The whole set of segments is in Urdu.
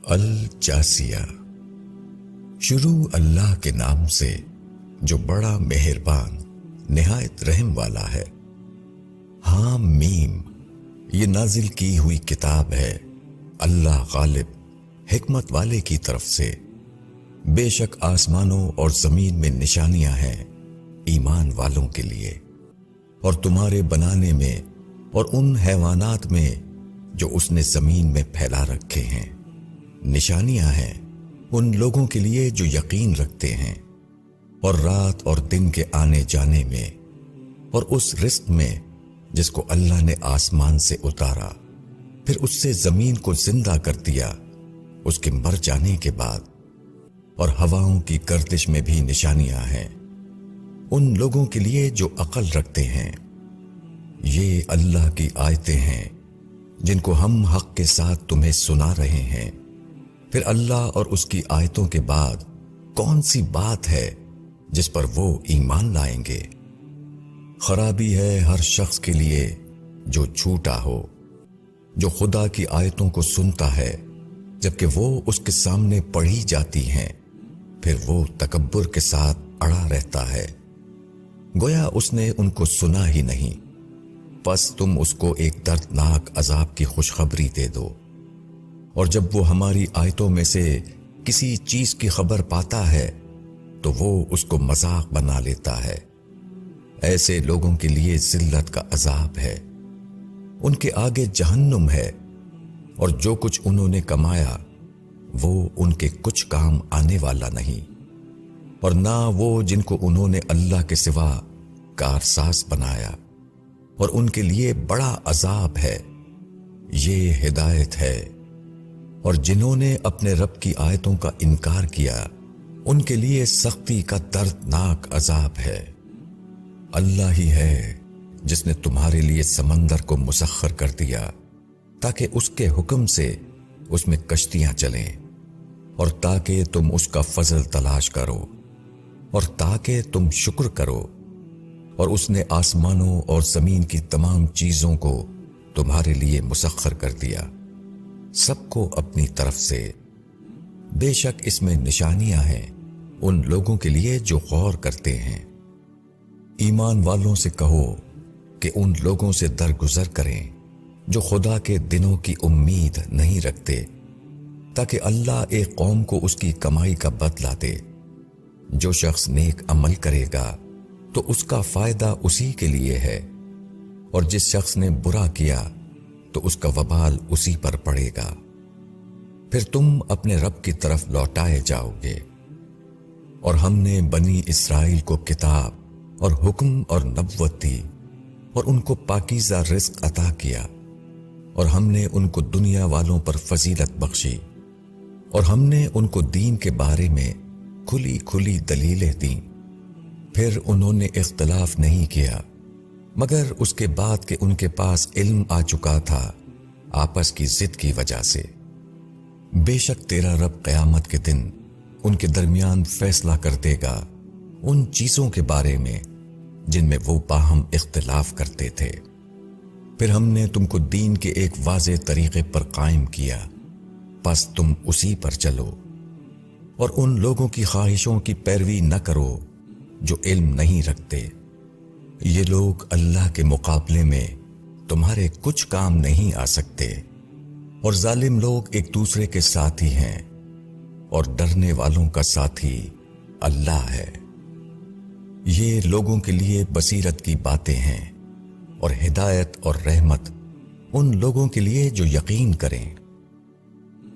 الجاسیہ۔ شروع اللہ کے نام سے جو بڑا مہربان نہایت رحم والا ہے۔ حام میم، یہ نازل کی ہوئی کتاب ہے اللہ غالب حکمت والے کی طرف سے۔ بے شک آسمانوں اور زمین میں نشانیاں ہیں ایمان والوں کے لیے، اور تمہارے بنانے میں اور ان حیوانات میں جو اس نے زمین میں پھیلا رکھے ہیں نشانیاں ہیں ان لوگوں کے لیے جو یقین رکھتے ہیں، اور رات اور دن کے آنے جانے میں، اور اس رزق میں جس کو اللہ نے آسمان سے اتارا پھر اس سے زمین کو زندہ کر دیا اس کے مر جانے کے بعد، اور ہواؤں کی گردش میں بھی نشانیاں ہیں ان لوگوں کے لیے جو عقل رکھتے ہیں۔ یہ اللہ کی آیتیں ہیں جن کو ہم حق کے ساتھ تمہیں سنا رہے ہیں۔ پھر اللہ اور اس کی آیتوں کے بعد کون سی بات ہے جس پر وہ ایمان لائیں گے؟ خرابی ہے ہر شخص کے لیے جو جھوٹا ہو، جو خدا کی آیتوں کو سنتا ہے جبکہ وہ اس کے سامنے پڑھی جاتی ہیں پھر وہ تکبر کے ساتھ اڑا رہتا ہے، گویا اس نے ان کو سنا ہی نہیں۔ پس تم اس کو ایک دردناک عذاب کی خوشخبری دے دو، اور جب وہ ہماری آیتوں میں سے کسی چیز کی خبر پاتا ہے تو وہ اس کو مذاق بنا لیتا ہے۔ ایسے لوگوں کے لیے ذلت کا عذاب ہے، ان کے آگے جہنم ہے، اور جو کچھ انہوں نے کمایا وہ ان کے کچھ کام آنے والا نہیں، اور نہ وہ جن کو انہوں نے اللہ کے سوا کارساز بنایا، اور ان کے لیے بڑا عذاب ہے۔ یہ ہدایت ہے، اور جنہوں نے اپنے رب کی آیتوں کا انکار کیا ان کے لیے سختی کا دردناک عذاب ہے۔ اللہ ہی ہے جس نے تمہارے لیے سمندر کو مسخر کر دیا تاکہ اس کے حکم سے اس میں کشتیاں چلیں، اور تاکہ تم اس کا فضل تلاش کرو، اور تاکہ تم شکر کرو، اور اس نے آسمانوں اور زمین کی تمام چیزوں کو تمہارے لیے مسخر کر دیا، سب کو اپنی طرف سے۔ بے شک اس میں نشانیاں ہیں ان لوگوں کے لیے جو غور کرتے ہیں۔ ایمان والوں سے کہو کہ ان لوگوں سے درگزر کریں جو خدا کے دنوں کی امید نہیں رکھتے، تاکہ اللہ ایک قوم کو اس کی کمائی کا بدلہ دے۔ جو شخص نیک عمل کرے گا تو اس کا فائدہ اسی کے لیے ہے، اور جس شخص نے برا کیا تو اس کا وبال اسی پر پڑے گا۔ پھر تم اپنے رب کی طرف لوٹائے جاؤ گے۔ اور ہم نے بنی اسرائیل کو کتاب اور حکم اور نبوت دی، اور ان کو پاکیزہ رزق عطا کیا، اور ہم نے ان کو دنیا والوں پر فضیلت بخشی، اور ہم نے ان کو دین کے بارے میں کھلی کھلی دلیلیں دیں۔ پھر انہوں نے اختلاف نہیں کیا مگر اس کے بعد کہ ان کے پاس علم آ چکا تھا آپس کی ضد کی وجہ سے۔ بے شک تیرا رب قیامت کے دن ان کے درمیان فیصلہ کر دے گا ان چیزوں کے بارے میں جن میں وہ باہم اختلاف کرتے تھے۔ پھر ہم نے تم کو دین کے ایک واضح طریقے پر قائم کیا، پس تم اسی پر چلو، اور ان لوگوں کی خواہشوں کی پیروی نہ کرو جو علم نہیں رکھتے۔ یہ لوگ اللہ کے مقابلے میں تمہارے کچھ کام نہیں آ سکتے، اور ظالم لوگ ایک دوسرے کے ساتھی ہیں، اور ڈرنے والوں کا ساتھی اللہ ہے۔ یہ لوگوں کے لیے بصیرت کی باتیں ہیں، اور ہدایت اور رحمت ان لوگوں کے لیے جو یقین کریں۔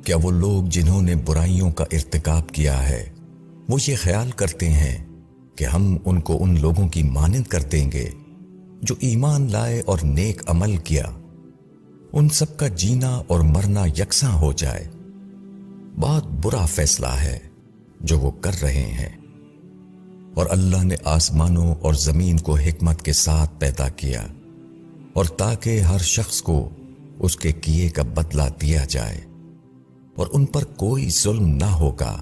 کیا وہ لوگ جنہوں نے برائیوں کا ارتکاب کیا ہے وہ یہ خیال کرتے ہیں کہ ہم ان کو ان لوگوں کی مانند کر دیں گے جو ایمان لائے اور نیک عمل کیا، ان سب کا جینا اور مرنا یکساں ہو جائے؟ بہت برا فیصلہ ہے جو وہ کر رہے ہیں۔ اور اللہ نے آسمانوں اور زمین کو حکمت کے ساتھ پیدا کیا، اور تاکہ ہر شخص کو اس کے کیے کا بدلہ دیا جائے، اور ان پر کوئی ظلم نہ ہوگا۔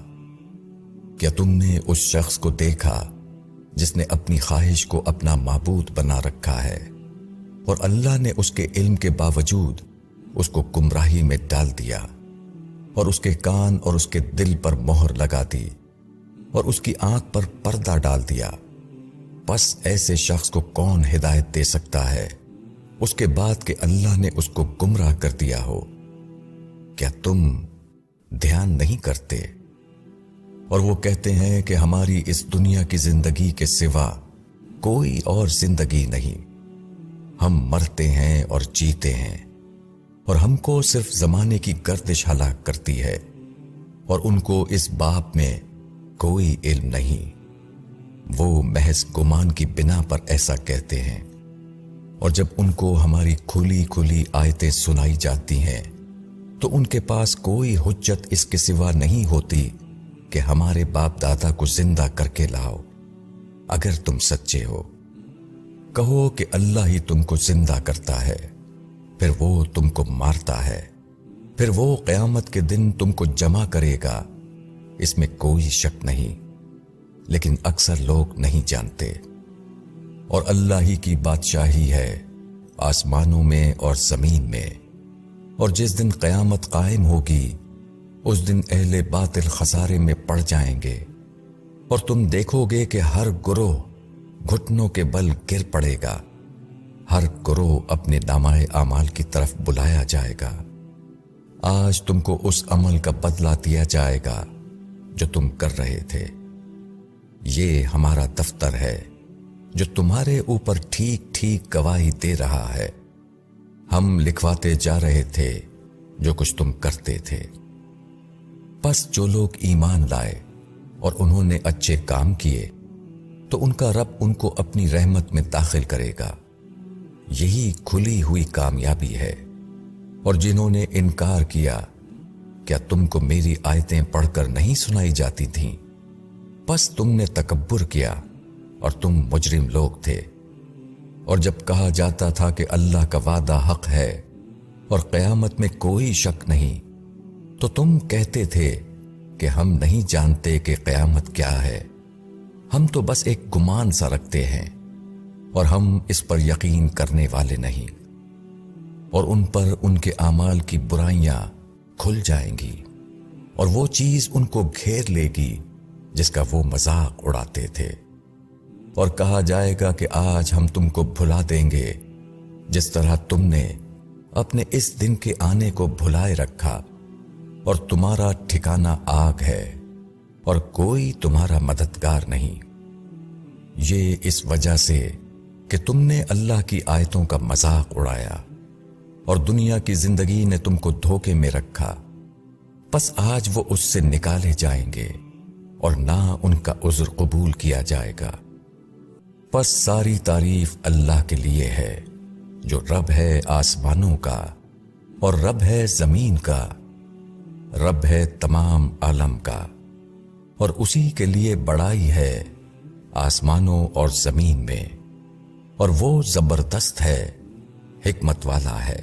کیا تم نے اس شخص کو دیکھا جس نے اپنی خواہش کو اپنا معبود بنا رکھا ہے، اور اللہ نے اس کے علم کے باوجود اس کو گمراہی میں ڈال دیا، اور اس کے کان اور اس کے دل پر مہر لگا دی اور اس کی آنکھ پر پردہ ڈال دیا، پس ایسے شخص کو کون ہدایت دے سکتا ہے اس کے بعد کہ اللہ نے اس کو گمراہ کر دیا ہو؟ کیا تم دھیان نہیں کرتے؟ اور وہ کہتے ہیں کہ ہماری اس دنیا کی زندگی کے سوا کوئی اور زندگی نہیں، ہم مرتے ہیں اور جیتے ہیں، اور ہم کو صرف زمانے کی گردش ہلاک کرتی ہے، اور ان کو اس باب میں کوئی علم نہیں۔ وہ محض گمان کی بنا پر ایسا کہتے ہیں، اور جب ان کو ہماری کھلی کھلی آیتیں سنائی جاتی ہیں تو ان کے پاس کوئی حجت اس کے سوا نہیں ہوتی کہ ہمارے باپ دادا کو زندہ کر کے لاؤ اگر تم سچے ہو۔ کہو کہ اللہ ہی تم کو زندہ کرتا ہے، پھر وہ تم کو مارتا ہے، پھر وہ قیامت کے دن تم کو جمع کرے گا، اس میں کوئی شک نہیں، لیکن اکثر لوگ نہیں جانتے۔ اور اللہ ہی کی بادشاہی ہے آسمانوں میں اور زمین میں، اور جس دن قیامت قائم ہوگی اس دن اہل باطل خسارے میں پڑ جائیں گے، اور تم دیکھو گے کہ ہر گروہ گھٹنوں کے بل گر پڑے گا، ہر گروہ اپنے نامۂ اعمال کی طرف بلایا جائے گا۔ آج تم کو اس عمل کا بدلہ دیا جائے گا جو تم کر رہے تھے۔ یہ ہمارا دفتر ہے جو تمہارے اوپر ٹھیک ٹھیک گواہی دے رہا ہے، ہم لکھواتے جا رہے تھے جو کچھ تم کرتے تھے۔ پس جو لوگ ایمان لائے اور انہوں نے اچھے کام کیے تو ان کا رب ان کو اپنی رحمت میں داخل کرے گا، یہی کھلی ہوئی کامیابی ہے۔ اور جنہوں نے انکار کیا، کیا تم کو میری آیتیں پڑھ کر نہیں سنائی جاتی تھیں؟ پس تم نے تکبر کیا اور تم مجرم لوگ تھے۔ اور جب کہا جاتا تھا کہ اللہ کا وعدہ حق ہے اور قیامت میں کوئی شک نہیں، تو تم کہتے تھے کہ ہم نہیں جانتے کہ قیامت کیا ہے، ہم تو بس ایک گمان سا رکھتے ہیں اور ہم اس پر یقین کرنے والے نہیں۔ اور ان پر ان کے اعمال کی برائیاں کھل جائیں گی، اور وہ چیز ان کو گھیر لے گی جس کا وہ مذاق اڑاتے تھے۔ اور کہا جائے گا کہ آج ہم تم کو بھلا دیں گے جس طرح تم نے اپنے اس دن کے آنے کو بھلائے رکھا، اور تمہارا ٹھکانہ آگ ہے اور کوئی تمہارا مددگار نہیں۔ یہ اس وجہ سے کہ تم نے اللہ کی آیتوں کا مذاق اڑایا اور دنیا کی زندگی نے تم کو دھوکے میں رکھا، پس آج وہ اس سے نکالے جائیں گے اور نہ ان کا عذر قبول کیا جائے گا۔ پس ساری تعریف اللہ کے لیے ہے جو رب ہے آسمانوں کا اور رب ہے زمین کا، رب ہے تمام عالم کا، اور اسی کے لیے بڑائی ہے آسمانوں اور زمین میں، اور وہ زبردست ہے، حکمت والا ہے۔